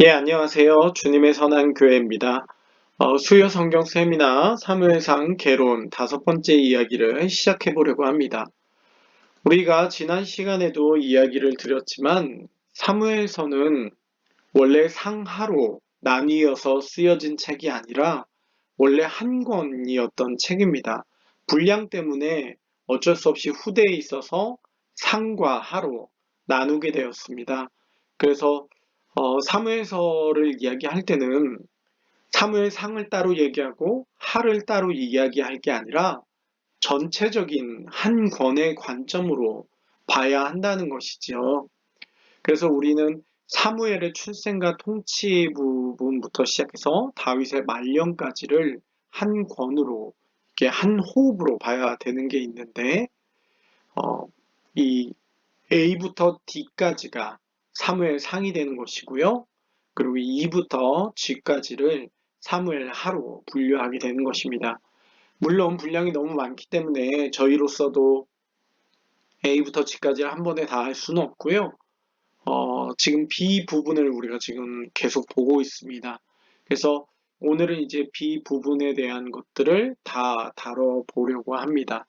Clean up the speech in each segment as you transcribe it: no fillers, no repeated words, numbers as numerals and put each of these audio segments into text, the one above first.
예, 안녕하세요. 주님의 선한 교회입니다. 수요 성경 세미나 사무엘상 개론 5번째 이야기를 시작해 보려고 합니다. 우리가 지난 시간에도 이야기를 드렸지만 사무엘서는 원래 상하로 나뉘어서 쓰여진 책이 아니라 원래 한 권이었던 책입니다. 분량 때문에 어쩔 수 없이 후대에 있어서 상과 하로 나누게 되었습니다. 그래서 사무엘서를 이야기할 때는 사무엘상을 따로 얘기하고 하를 따로 이야기할 게 아니라 전체적인 한 권의 관점으로 봐야 한다는 것이지요. 그래서 우리는 사무엘의 출생과 통치 부분부터 시작해서 다윗의 말년까지를 한 권으로 이렇게 한 호흡으로 봐야 되는 게 있는데 어, 이 A부터 D까지가 사무엘 상이 되는 것이고요. 그리고 E부터 G까지를 사무엘 하로 분류하게 되는 것입니다. 물론 분량이 너무 많기 때문에 저희로서도 A부터 G까지를 한 번에 다 할 수는 없고요. 지금 B 부분을 우리가 지금 계속 보고 있습니다. 그래서 오늘은 이제 B 부분에 대한 것들을 다 다뤄보려고 합니다.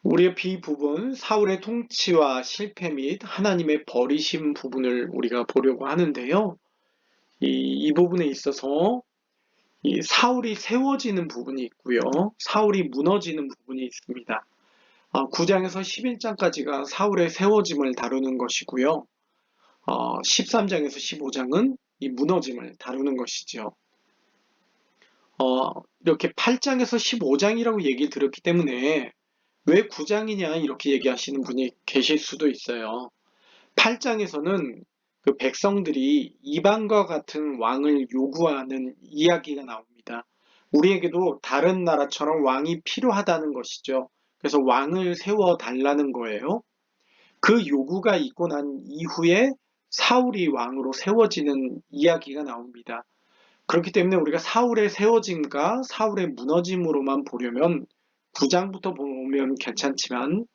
우리의 B 부분, 사울의 통치와 실패 및 하나님의 버리심 부분을 우리가 보려고 하는데요. 이 부분에 있어서 이 사울이 세워지는 부분이 있고요. 사울이 무너지는 부분이 있습니다. 9장에서 11장까지가 사울의 세워짐을 다루는 것이고요. 13장에서 15장은 이 무너짐을 다루는 것이죠. 이렇게 8장에서 15장이라고 얘기를 들었기 때문에 왜 9장이냐 이렇게 얘기하시는 분이 계실 수도 있어요. 8장에서는 그 백성들이 이방과 같은 왕을 요구하는 이야기가 나옵니다. 우리에게도 다른 나라처럼 왕이 필요하다는 것이죠. 그래서 왕을 세워달라는 거예요. 그 요구가 있고 난 이후에 사울이 왕으로 세워지는 이야기가 나옵니다. 그렇기 때문에 우리가 사울의 세워짐과 사울의 무너짐으로만 보려면 9장부터 보면 괜찮지만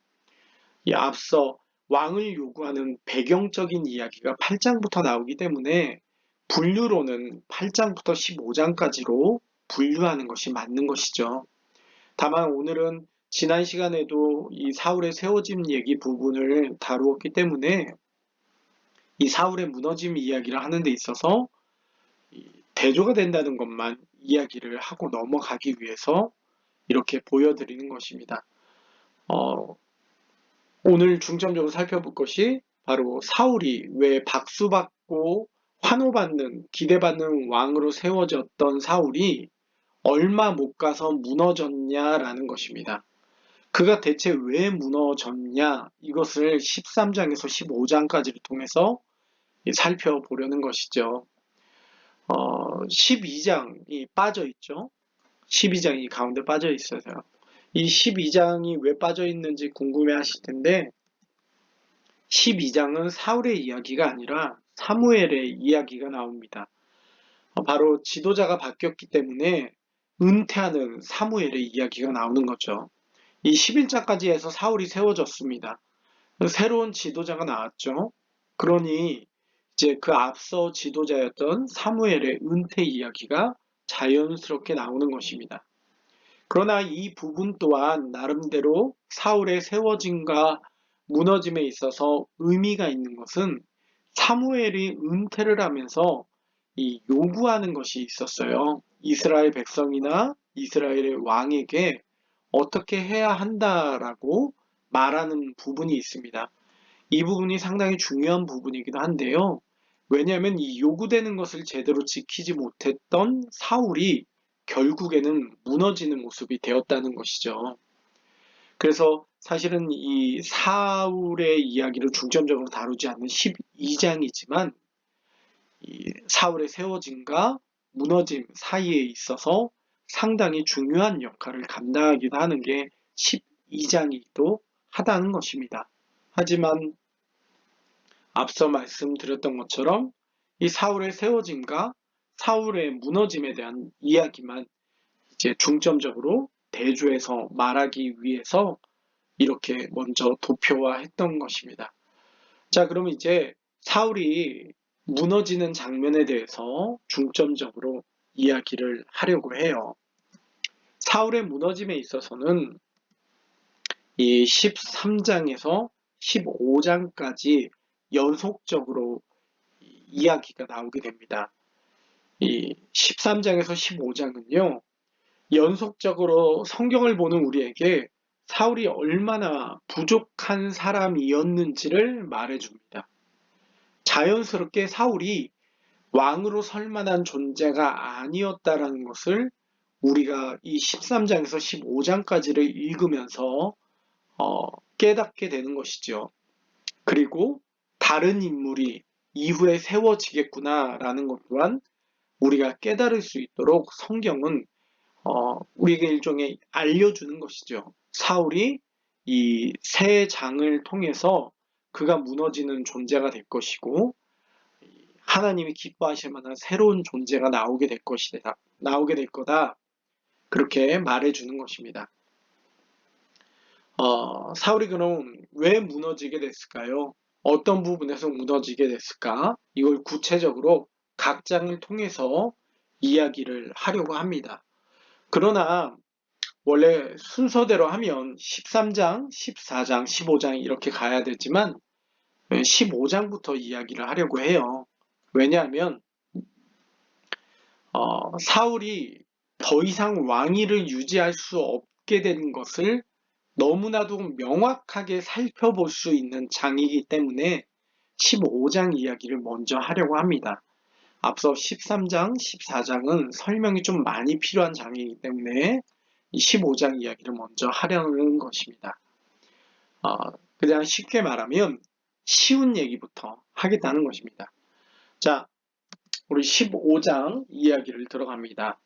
이 앞서 왕을 요구하는 배경적인 이야기가 8장부터 나오기 때문에 분류로는 8장부터 15장까지로 분류하는 것이 맞는 것이죠. 다만 오늘은 지난 시간에도 이 사울의 세워짐 얘기 부분을 다루었기 때문에 이 사울의 무너짐 이야기를 하는 데 있어서 대조가 된다는 것만 이야기를 하고 넘어가기 위해서 이렇게 보여드리는 것입니다. 오늘 중점적으로 살펴볼 것이 바로 사울이 왜 박수받고 환호받는, 기대받는 왕으로 세워졌던 사울이 얼마 못 가서 무너졌냐라는 것입니다. 그가 대체 왜 무너졌냐 이것을 13장에서 15장까지를 통해서 살펴보려는 것이죠. 12장이 빠져 있죠. 12장이 가운데 빠져 있어요. 이 12장이 왜 빠져 있는지 궁금해 하실 텐데 12장은 사울의 이야기가 아니라 사무엘의 이야기가 나옵니다. 바로 지도자가 바뀌었기 때문에 은퇴하는 사무엘의 이야기가 나오는 거죠. 이 11장까지 해서 사울이 세워졌습니다. 새로운 지도자가 나왔죠. 그러니 이제 그 앞서 지도자였던 사무엘의 은퇴 이야기가 자연스럽게 나오는 것입니다. 그러나 이 부분 또한 나름대로 사울의 세워짐과 무너짐에 있어서 의미가 있는 것은 사무엘이 은퇴를 하면서 이 요구하는 것이 있었어요. 이스라엘 백성이나 이스라엘의 왕에게 어떻게 해야 한다라고 말하는 부분이 있습니다. 이 부분이 상당히 중요한 부분이기도 한데요. 왜냐하면 이 요구되는 것을 제대로 지키지 못했던 사울이 결국에는 무너지는 모습이 되었다는 것이죠. 그래서 사실은 이 사울의 이야기를 중점적으로 다루지 않는 12장이지만 이 사울의 세워짐과 무너짐 사이에 있어서 상당히 중요한 역할을 감당하기도 하는 게 12장이기도 하다는 것입니다. 하지만 앞서 말씀드렸던 것처럼 이 사울의 세워짐과 사울의 무너짐에 대한 이야기만 이제 중점적으로 대조해서 말하기 위해서 이렇게 먼저 도표화했던 것입니다. 자, 그럼 이제 사울이 무너지는 장면에 대해서 중점적으로 이야기를 하려고 해요. 사울의 무너짐에 있어서는 이 13장에서 15장까지 연속적으로 이야기가 나오게 됩니다. 이 13장에서 15장은요, 연속적으로 성경을 보는 우리에게 사울이 얼마나 부족한 사람이었는지를 말해줍니다. 자연스럽게 사울이 왕으로 설 만한 존재가 아니었다라는 것을 우리가 이 13장에서 15장까지를 읽으면서 깨닫게 되는 것이죠. 그리고 다른 인물이 이후에 세워지겠구나라는 것 또한 우리가 깨달을 수 있도록 성경은 우리에게 일종의 알려주는 것이죠. 사울이 이 새 장을 통해서 그가 무너지는 존재가 될 것이고 하나님이 기뻐하실 만한 새로운 존재가 나오게 될 거다. 그렇게 말해주는 것입니다. 사울이 그럼 왜 무너지게 됐을까요? 어떤 부분에서 무너지게 됐을까? 이걸 구체적으로 각 장을 통해서 이야기를 하려고 합니다. 그러나 원래 순서대로 하면 13장, 14장, 15장 이렇게 가야 되지만 15장부터 이야기를 하려고 해요. 왜냐하면 사울이 더 이상 왕위를 유지할 수 없게 된 것을 너무나도 명확하게 살펴볼 수 있는 장이기 때문에 15장 이야기를 먼저 하려고 합니다. 앞서 13장, 14장은 설명이 좀 많이 필요한 장이기 때문에 이 15장 이야기를 먼저 하려는 것입니다. 그냥 쉽게 말하면 쉬운 얘기부터 하겠다는 것입니다. 자, 우리 15장 이야기를 들어갑니다.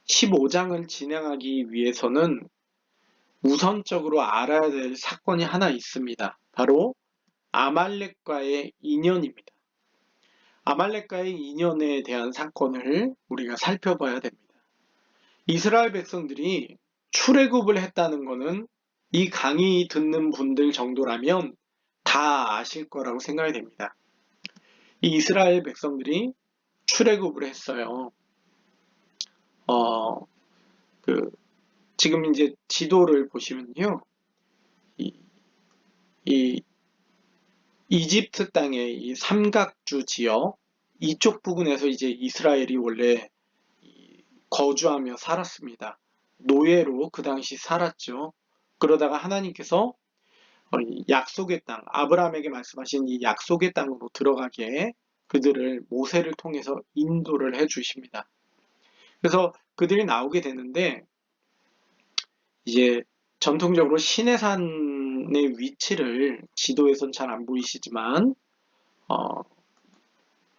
15장을 진행하기 위해서는 우선적으로 알아야 될 사건이 하나 있습니다. 바로 아말렉과의 인연입니다. 아말렉과의 인연에 대한 사건을 우리가 살펴봐야 됩니다. 이스라엘 백성들이 출애굽을 했다는 것은 이 강의 듣는 분들 정도라면 다 아실 거라고 생각이 됩니다. 이 이스라엘 백성들이 출애굽을 했어요. 지금 이제 지도를 보시면요. 이 이집트 땅의 이 삼각주 지역, 이쪽 부근에서 이제 이스라엘이 원래 거주하며 살았습니다. 노예로 그 당시 살았죠. 그러다가 하나님께서 약속의 땅, 아브라함에게 말씀하신 이 약속의 땅으로 들어가게 그들을 모세를 통해서 인도를 해 주십니다. 그래서 그들이 나오게 되는데 이제 전통적으로 시내산의 위치를 지도에선 잘 안 보이시지만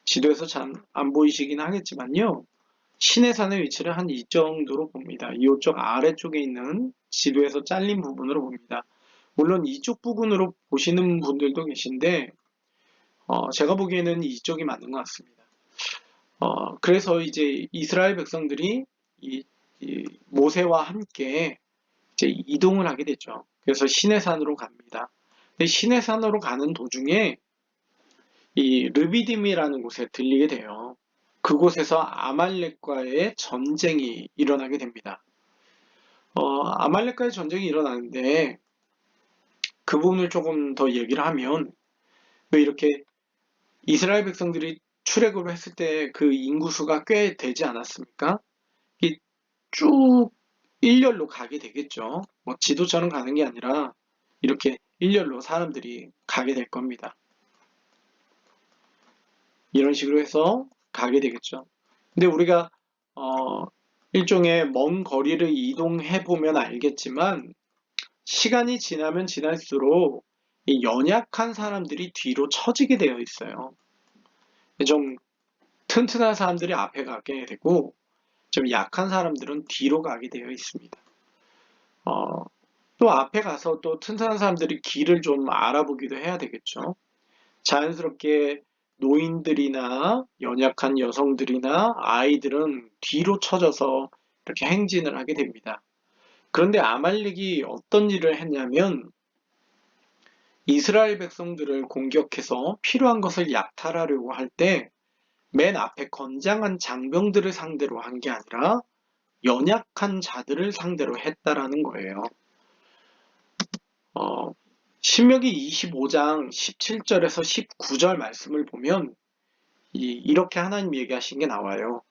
지도에서 잘 안 보이시긴 하겠지만요. 시내산의 위치를 한 이 정도로 봅니다. 이쪽 아래쪽에 있는 지도에서 잘린 부분으로 봅니다. 물론 이쪽 부분으로 보시는 분들도 계신데 제가 보기에는 이쪽이 맞는 것 같습니다. 그래서 이제 이스라엘 백성들이 이 모세와 함께 이제 이동을 하게 되죠. 그래서 시내산으로 갑니다. 근데 시내산으로 가는 도중에 이 르비딤이라는 곳에 들리게 돼요. 그곳에서 아말렉과의 전쟁이 일어나게 됩니다. 아말렉과의 전쟁이 일어나는데 그 부분을 조금 더 얘기를 하면 왜 이렇게 이스라엘 백성들이 출애굽을 했을 때 그 인구수가 꽤 되지 않았습니까? 쭉 일렬로 가게 되겠죠. 뭐 지도처럼 가는 게 아니라 이렇게 일렬로 사람들이 가게 될 겁니다. 이런 식으로 해서 가게 되겠죠. 근데 우리가 일종의 먼 거리를 이동해 보면 알겠지만 시간이 지나면 지날수록 이 연약한 사람들이 뒤로 처지게 되어 있어요. 좀 튼튼한 사람들이 앞에 가게 되고 좀 약한 사람들은 뒤로 가게 되어 있습니다. 또 앞에 가서 또 튼튼한 사람들이 길을 좀 알아보기도 해야 되겠죠. 자연스럽게 노인들이나 연약한 여성들이나 아이들은 뒤로 처져서 이렇게 행진을 하게 됩니다. 그런데 아말렉이 어떤 일을 했냐면 이스라엘 백성들을 공격해서 필요한 것을 약탈하려고 할 때 맨 앞에 건장한 장병들을 상대로 한 게 아니라 연약한 자들을 상대로 했다라는 거예요. 신명기 25장 17절에서 19절 말씀을 보면 이렇게 하나님 얘기하신 게 나와요.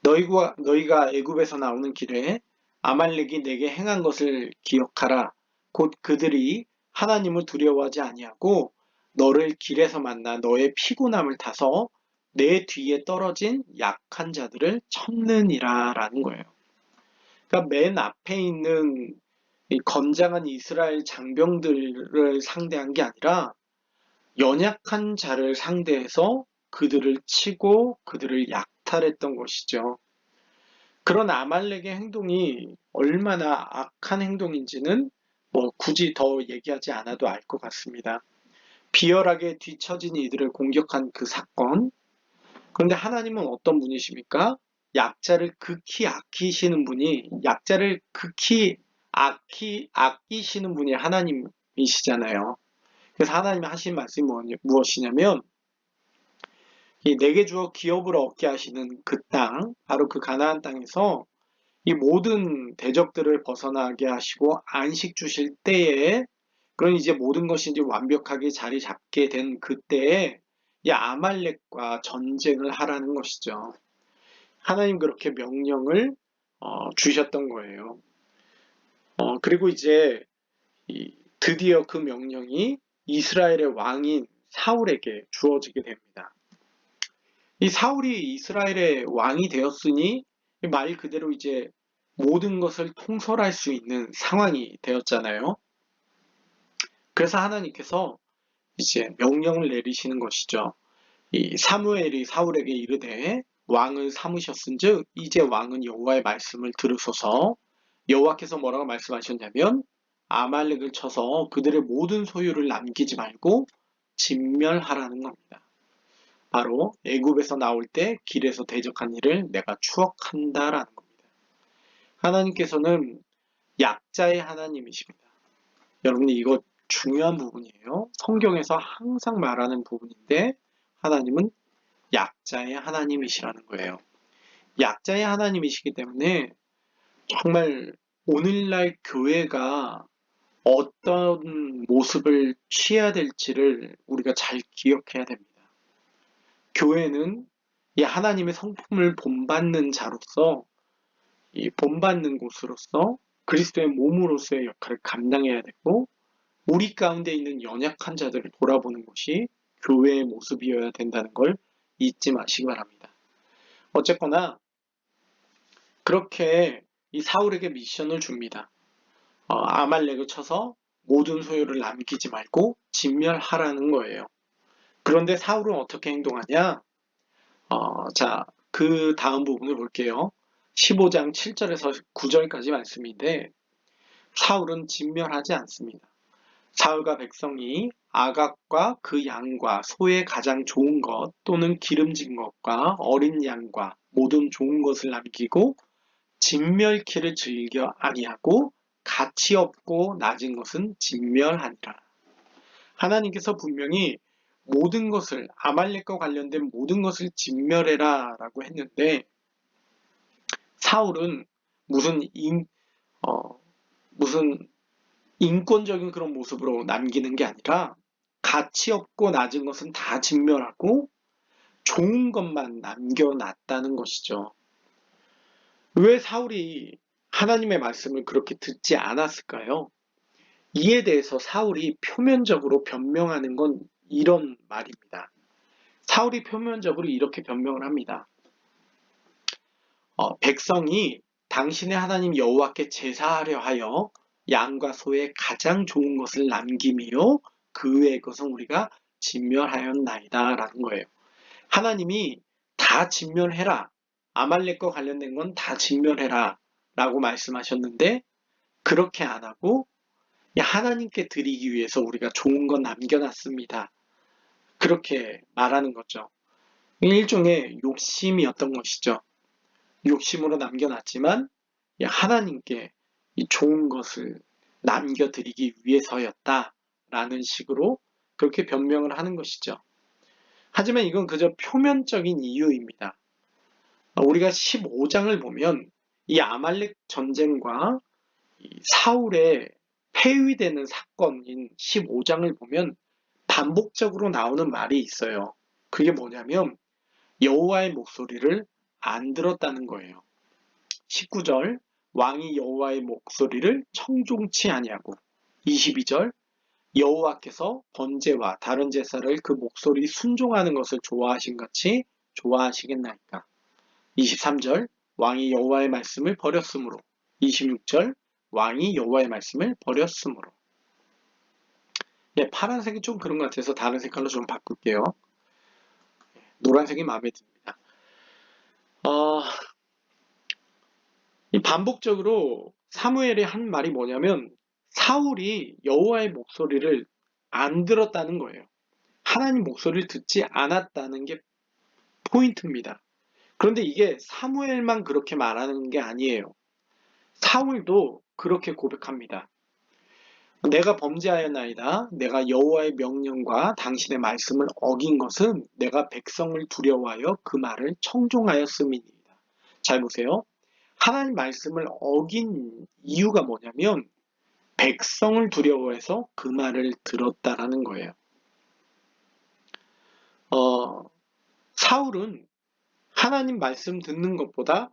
너희가 애굽에서 나오는 길에 아말렉이 내게 행한 것을 기억하라. 곧 그들이 하나님을 두려워하지 아니하고 너를 길에서 만나 너의 피곤함을 타서 내 뒤에 떨어진 약한 자들을 쳤느니라라는 거예요. 그러니까 맨 앞에 있는 이 건장한 이스라엘 장병들을 상대한 게 아니라 연약한 자를 상대해서 그들을 치고 그들을 약탈했던 것이죠. 그런 아말렉의 행동이 얼마나 악한 행동인지는 굳이 더 얘기하지 않아도 알 것 같습니다. 비열하게 뒤처진 이들을 공격한 그 사건. 그런데 하나님은 어떤 분이십니까? 약자를 극히 아끼시는 분이, 약자를 극히 아끼시는 분이 하나님이시잖아요. 그래서 하나님이 하신 말씀이 무엇이냐면, 내게 주어 기업을 얻게 하시는 그 땅, 바로 그 가나안 땅에서 이 모든 대적들을 벗어나게 하시고 안식 주실 때에, 그런 이제 모든 것이 이제 완벽하게 자리 잡게 된 그때에 이 아말렉과 전쟁을 하라는 것이죠. 하나님 그렇게 명령을 주셨던 거예요. 그리고 이제 드디어 그 명령이 이스라엘의 왕인 사울에게 주어지게 됩니다. 이 사울이 이스라엘의 왕이 되었으니 말 그대로 이제 모든 것을 통솔할 수 있는 상황이 되었잖아요. 그래서 하나님께서 이제 명령을 내리시는 것이죠. 이 사무엘이 사울에게 이르되 왕을 삼으셨은즉 이제 왕은 여호와의 말씀을 들으소서. 여호와께서 뭐라고 말씀하셨냐면 아말렉을 쳐서 그들의 모든 소유를 남기지 말고 진멸하라는 겁니다. 바로 애굽에서 나올 때 길에서 대적한 일을 내가 추억한다라는 겁니다. 하나님께서는 약자의 하나님이십니다. 여러분 이거 중요한 부분이에요. 성경에서 항상 말하는 부분인데 하나님은 약자의 하나님이시라는 거예요. 약자의 하나님이시기 때문에 정말 오늘날 교회가 어떤 모습을 취해야 될지를 우리가 잘 기억해야 됩니다. 교회는 이 하나님의 성품을 본받는 자로서, 이 본받는 곳으로서 그리스도의 몸으로서의 역할을 감당해야 되고, 우리 가운데 있는 연약한 자들을 돌아보는 것이 교회의 모습이어야 된다는 걸 잊지 마시기 바랍니다. 어쨌거나 그렇게 이 사울에게 미션을 줍니다. 아말렉을 쳐서 모든 소유를 남기지 말고 진멸하라는 거예요. 그런데 사울은 어떻게 행동하냐? 자, 그 다음 부분을 볼게요. 15장 7절에서 9절까지 말씀인데 사울은 진멸하지 않습니다. 사울과 백성이 아각과 그 양과 소의 가장 좋은 것 또는 기름진 것과 어린 양과 모든 좋은 것을 남기고 진멸키를 즐겨 아니하고 가치 없고 낮은 것은 진멸하니라. 하나님께서 분명히 모든 것을 아말렉과 관련된 모든 것을 진멸해라 라고 했는데 사울은 무슨 인권적인 그런 모습으로 남기는 게 아니라 가치 없고 낮은 것은 다 진멸하고 좋은 것만 남겨놨다는 것이죠. 왜 사울이 하나님의 말씀을 그렇게 듣지 않았을까요? 이에 대해서 사울이 표면적으로 변명하는 건 이런 말입니다. 사울이 표면적으로 이렇게 변명을 합니다. 백성이 당신의 하나님 여호와께 제사하려 하여 양과 소의 가장 좋은 것을 남김이요 그 외의 것은 우리가 진멸하였나이다 라는 거예요. 하나님이 다 진멸해라. 아말렉과 관련된 건 다 진멸해라 라고 말씀하셨는데 그렇게 안 하고 하나님께 드리기 위해서 우리가 좋은 건 남겨놨습니다. 그렇게 말하는 거죠. 일종의 욕심이었던 것이죠. 욕심으로 남겨놨지만 하나님께 이 좋은 것을 남겨드리기 위해서였다라는 식으로 그렇게 변명을 하는 것이죠. 하지만 이건 그저 표면적인 이유입니다. 우리가 15장을 보면 이 아말렉 전쟁과 사울의 폐위되는 사건인 15장을 보면 반복적으로 나오는 말이 있어요. 그게 뭐냐면 여호와의 목소리를 안 들었다는 거예요. 19절 왕이 여호와의 목소리를 청종치 아니하고 22절 여호와께서 번제와 다른 제사를 그 목소리 순종하는 것을 좋아하신 같이 좋아하시겠나이까. 23절 왕이 여호와의 말씀을 버렸으므로 26절 왕이 여호와의 말씀을 버렸으므로. 네, 파란색이 좀 그런 것 같아서 다른 색깔로 좀 바꿀게요. 노란색이 마음에 듭니다. 이 반복적으로 사무엘이 한 말이 뭐냐면 사울이 여호와의 목소리를 안 들었다는 거예요. 하나님 목소리를 듣지 않았다는 게 포인트입니다. 그런데 이게 사무엘만 그렇게 말하는 게 아니에요. 사울도 그렇게 고백합니다. 내가 범죄하였나이다. 내가 여호와의 명령과 당신의 말씀을 어긴 것은 내가 백성을 두려워하여 그 말을 청종하였음이니이다. 잘 보세요. 하나님 말씀을 어긴 이유가 뭐냐면 백성을 두려워해서 그 말을 들었다라는 거예요. 사울은 하나님 말씀 듣는 것보다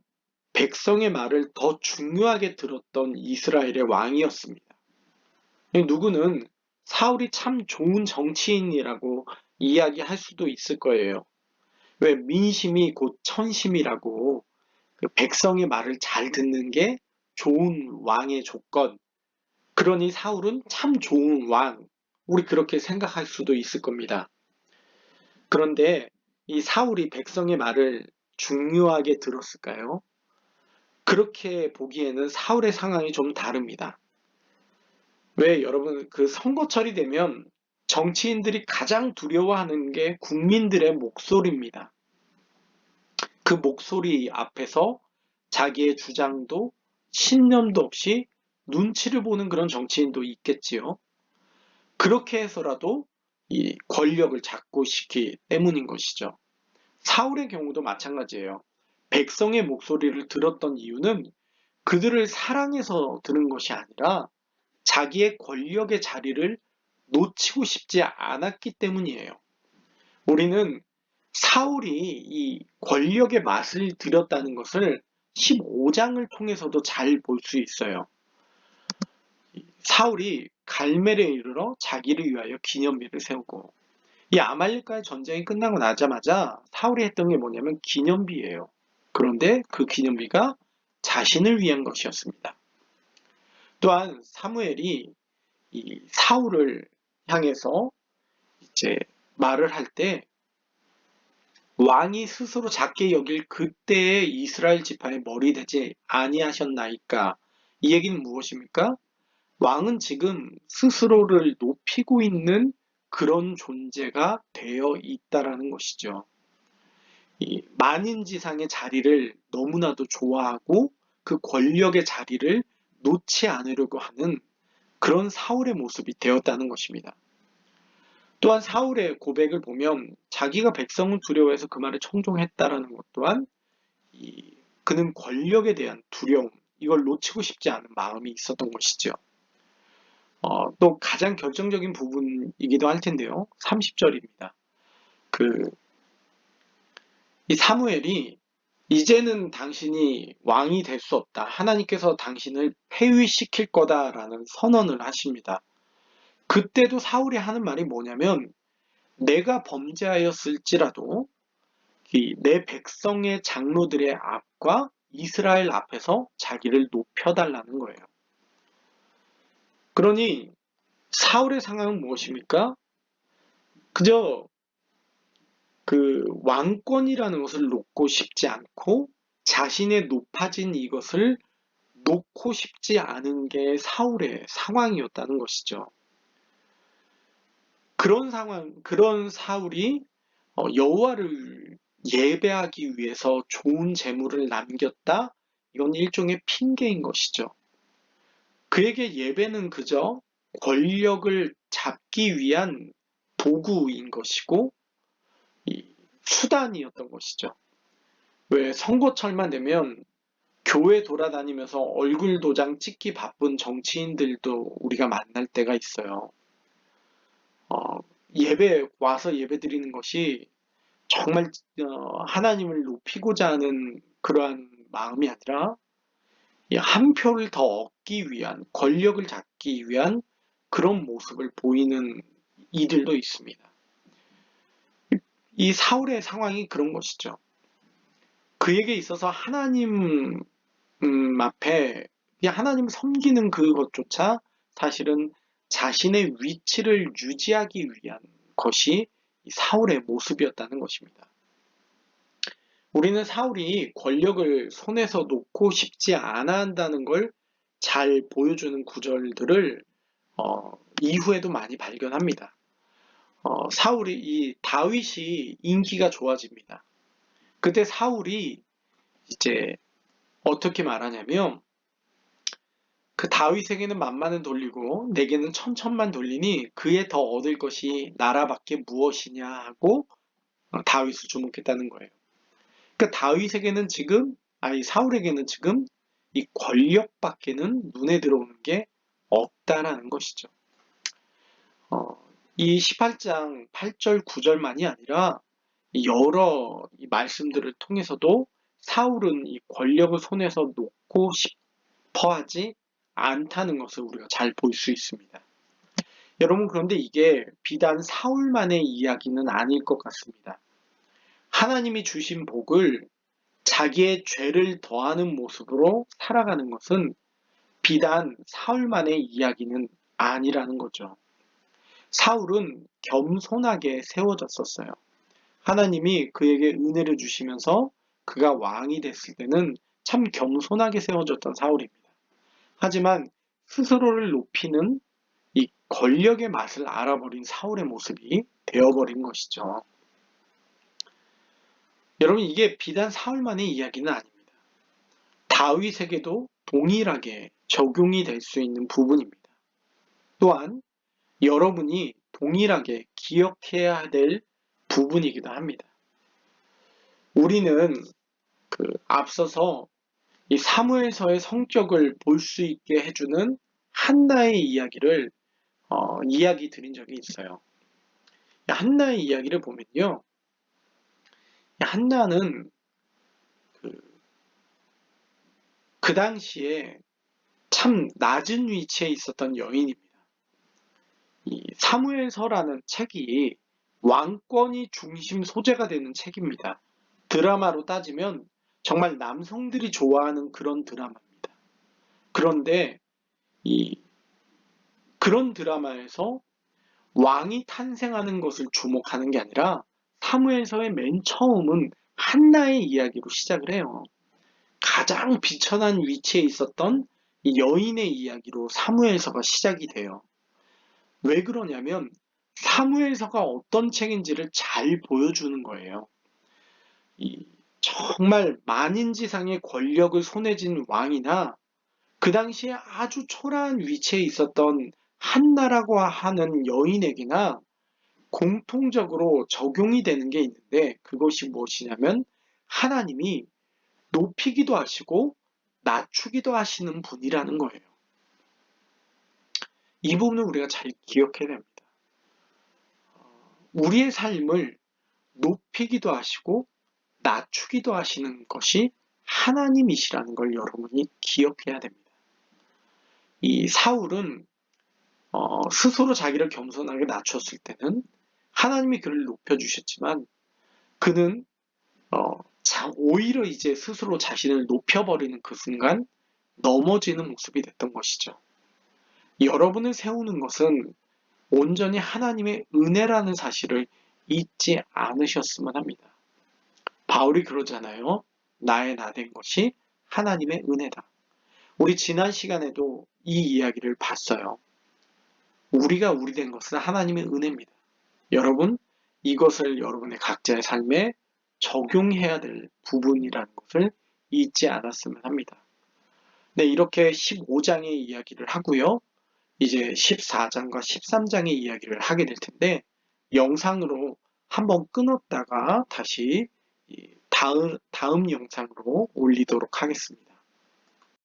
백성의 말을 더 중요하게 들었던 이스라엘의 왕이었습니다. 누구는 사울이 참 좋은 정치인이라고 이야기할 수도 있을 거예요. 왜 민심이 곧 천심이라고 그 백성의 말을 잘 듣는 게 좋은 왕의 조건. 그러니 사울은 참 좋은 왕. 우리 그렇게 생각할 수도 있을 겁니다. 그런데 이 사울이 백성의 말을 중요하게 들었을까요? 그렇게 보기에는 사울의 상황이 좀 다릅니다. 왜 여러분 그 선거철이 되면 정치인들이 가장 두려워하는 게 국민들의 목소리입니다. 그 목소리 앞에서 자기의 주장도 신념도 없이 눈치를 보는 그런 정치인도 있겠지요. 그렇게 해서라도 이 권력을 잡고 싶기 때문인 것이죠. 사울의 경우도 마찬가지예요. 백성의 목소리를 들었던 이유는 그들을 사랑해서 들은 것이 아니라 자기의 권력의 자리를 놓치고 싶지 않았기 때문이에요. 우리는 사울이 이 권력의 맛을 들였다는 것을 15장을 통해서도 잘 볼 수 있어요. 사울이 갈멜에 이르러 자기를 위하여 기념비를 세우고 이 아말렉과의 전쟁이 끝나고 나자마자 사울이 했던 게 뭐냐면 기념비예요. 그런데 그 기념비가 자신을 위한 것이었습니다. 또한 사무엘이 이 사울을 향해서 이제 말을 할 때 왕이 스스로 작게 여길 그때의 이스라엘 지파의 머리 되지 아니하셨나이까. 이 얘기는 무엇입니까? 왕은 지금 스스로를 높이고 있는 그런 존재가 되어 있다라는 것이죠. 이 만인지상의 자리를 너무나도 좋아하고 그 권력의 자리를 놓지 않으려고 하는 그런 사울의 모습이 되었다는 것입니다. 또한 사울의 고백을 보면 자기가 백성을 두려워해서 그 말을 청종했다라는 것 또한 그는 권력에 대한 두려움, 이걸 놓치고 싶지 않은 마음이 있었던 것이죠. 또 가장 결정적인 부분이기도 할 텐데요. 30절입니다. 이 사무엘이 이제는 당신이 왕이 될 수 없다. 하나님께서 당신을 폐위시킬 거다라는 선언을 하십니다. 그때도 사울이 하는 말이 뭐냐면 내가 범죄하였을지라도 내 백성의 장로들의 앞과 이스라엘 앞에서 자기를 높여달라는 거예요. 그러니 사울의 상황은 무엇입니까? 그저 그 왕권이라는 것을 놓고 싶지 않고 자신의 높아진 이것을 놓고 싶지 않은 게 사울의 상황이었다는 것이죠. 그런 사울이 여호와를 예배하기 위해서 좋은 재물을 남겼다? 이건 일종의 핑계인 것이죠. 그에게 예배는 그저 권력을 잡기 위한 도구인 것이고 이 수단이었던 것이죠. 왜 선거철만 되면 교회 돌아다니면서 얼굴 도장 찍기 바쁜 정치인들도 우리가 만날 때가 있어요. 예배 와서 예배 드리는 것이 정말 하나님을 높이고자 하는 그러한 마음이 아니라 한 표를 더 얻기 위한 권력을 잡기 위한 그런 모습을 보이는 이들도 있습니다. 이 사울의 상황이 그런 것이죠. 그에게 있어서 하나님 앞에 하나님을 섬기는 그것조차 사실은 자신의 위치를 유지하기 위한 것이 사울의 모습이었다는 것입니다. 우리는 사울이 권력을 손에서 놓고 싶지 않아 한다는 걸 잘 보여주는 구절들을 이후에도 많이 발견합니다. 사울이 이 다윗이 인기가 좋아집니다. 그때 사울이 이제 어떻게 말하냐면 그 다윗에게는 만만은 돌리고 내게는 천천만 돌리니 그에 더 얻을 것이 나라밖에 무엇이냐 하고 다윗을 주목했다는 거예요. 그러니까 다윗에게는 지금 사울에게는 지금 이 권력밖에는 눈에 들어오는 게 없다라는 것이죠. 이 18장 8절 9절만이 아니라 여러 이 말씀들을 통해서도 사울은 이 권력을 손에서 놓고 싶어 하지 않다는 것을 우리가 잘 볼 수 있습니다. 여러분, 그런데 이게 비단 사울만의 이야기는 아닐 것 같습니다. 하나님이 주신 복을 자기의 죄를 더하는 모습으로 살아가는 것은 비단 사울만의 이야기는 아니라는 거죠. 사울은 겸손하게 세워졌었어요. 하나님이 그에게 은혜를 주시면서 그가 왕이 됐을 때는 참 겸손하게 세워졌던 사울입니다. 하지만 스스로를 높이는 이 권력의 맛을 알아버린 사울의 모습이 되어버린 것이죠. 여러분, 이게 비단 사울만의 이야기는 아닙니다. 다윗에게도 동일하게 적용이 될 수 있는 부분입니다. 또한 여러분이 동일하게 기억해야 될 부분이기도 합니다. 우리는 앞서서 이 사무엘서의 성격을 볼 수 있게 해주는 한나의 이야기를 이야기 드린 적이 있어요. 한나의 이야기를 보면요, 한나는 그 당시에 참 낮은 위치에 있었던 여인입니다. 이 사무엘서라는 책이 왕권이 중심 소재가 되는 책입니다. 드라마로 따지면 정말 남성들이 좋아하는 그런 드라마입니다. 그런데 그런 드라마에서 왕이 탄생하는 것을 주목하는 게 아니라 사무엘서의 맨 처음은 한나의 이야기로 시작을 해요. 가장 비천한 위치에 있었던 이 여인의 이야기로 사무엘서가 시작이 돼요. 왜 그러냐면 사무엘서가 어떤 책인지를 잘 보여주는 거예요. 정말 만인지상의 권력을 손에 쥔 왕이나 그 당시에 아주 초라한 위치에 있었던 한나라고 하는 여인에게나 공통적으로 적용이 되는 게 있는데 그것이 무엇이냐면 하나님이 높이기도 하시고 낮추기도 하시는 분이라는 거예요. 이 부분을 우리가 잘 기억해야 됩니다. 우리의 삶을 높이기도 하시고 낮추기도 하시는 것이 하나님이시라는 걸 여러분이 기억해야 됩니다. 이 사울은 스스로 자기를 겸손하게 낮췄을 때는 하나님이 그를 높여주셨지만 그는 오히려 이제 스스로 자신을 높여버리는 그 순간 넘어지는 모습이 됐던 것이죠. 여러분을 세우는 것은 온전히 하나님의 은혜라는 사실을 잊지 않으셨으면 합니다. 바울이 그러잖아요. 나의 나 된 것이 하나님의 은혜다. 우리 지난 시간에도 이 이야기를 봤어요. 우리가 우리 된 것은 하나님의 은혜입니다. 여러분, 이것을 여러분의 각자의 삶에 적용해야 될 부분이라는 것을 잊지 않았으면 합니다. 네, 이렇게 15장의 이야기를 하고요. 이제 14장과 13장의 이야기를 하게 될 텐데, 영상으로 한번 끊었다가 다시 다음 영상으로 올리도록 하겠습니다.